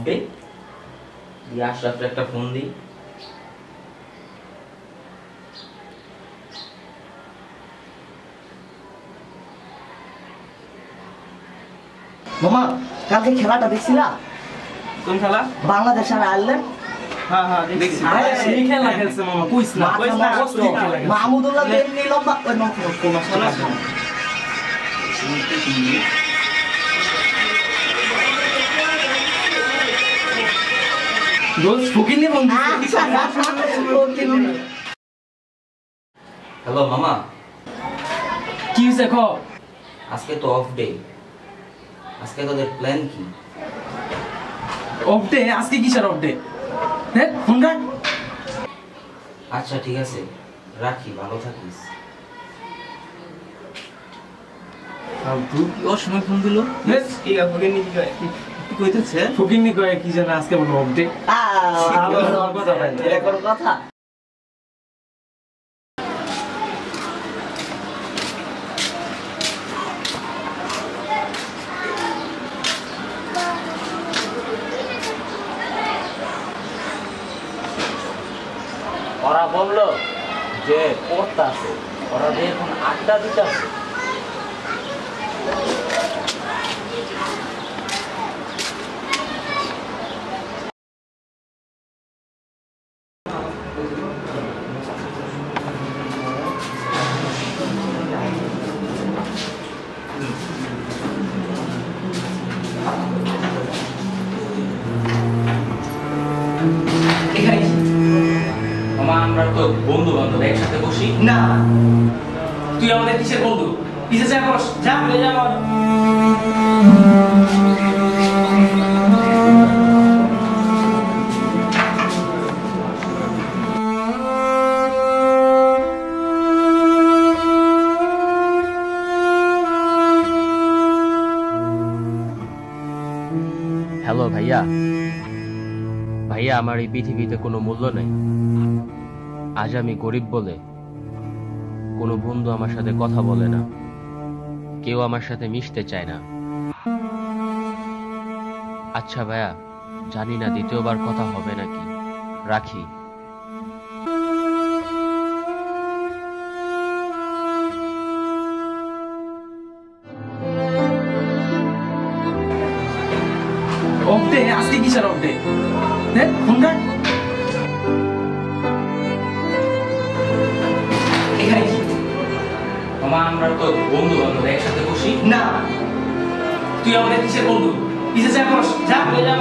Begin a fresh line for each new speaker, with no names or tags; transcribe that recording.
Day দিয়ে আশরাফের একটা phone দিই।
মামা কালকে খেলাটা দেখছিলা?
কোন খেলা?
বাংলাদেশ আর আয়ারল্যান্ড।
হ্যাঁ হ্যাঁ দেখছি। সেই খেলা খেলছে মামা, কইছ না
মাহমুদুল্লাহ এমনি লম্বা ওই সমস্যা না।
দোস্ত ফকিনি বন্ধু। হ্যালো মামা,
কি হইছে ক?
আজকে তো অফ ডে, আজকে তোদের প্ল্যান কি?
Off day? আজকে কিসের অফ ডে? হ্যাঁ ফোন রাখ।
আচ্ছা ঠিক আছে রাখি, ভালো থাকিস।
তুই ওর সময় ফোন দিল
কি ফকিনি কি কয়? কি কইতেছে?
ফকিনি কয় কি জানা আজকে বলো অফ ডে।
এটা কোনো কথা?
ওরা বললো যে পড়তে আছে, ওরা যে এখন আড্ডা দিতে আছে। আমরা তো বন্ধু বান্ধব একসাথে বসি
না তুই আমাদের কিসের বন্ধু? পিছে যা বস, যা বলে যা।
হ্যালো ভাইয়া, ভাইয়া আমার এই পৃথিবীতে কোনো মূল্য নেই। আজ আমি গরিব বলে কোনো বন্ধু আমার সাথে কথা বলে না, কেউ আমার সাথে মিশতে চায় না। আচ্ছা ভাইয়া, জানি না দ্বিতীয়বার কথা হবে নাকি, রাখি।
Off day? আজকে কিসের অফ ডে? হ্যাঁ ফোন রাখ।
মামা আমরা তো বন্ধু বান্ধব একসাথে বসি
না তুই আমাদের কিসের বন্ধু? পিছে যা বস, যা বলে যা।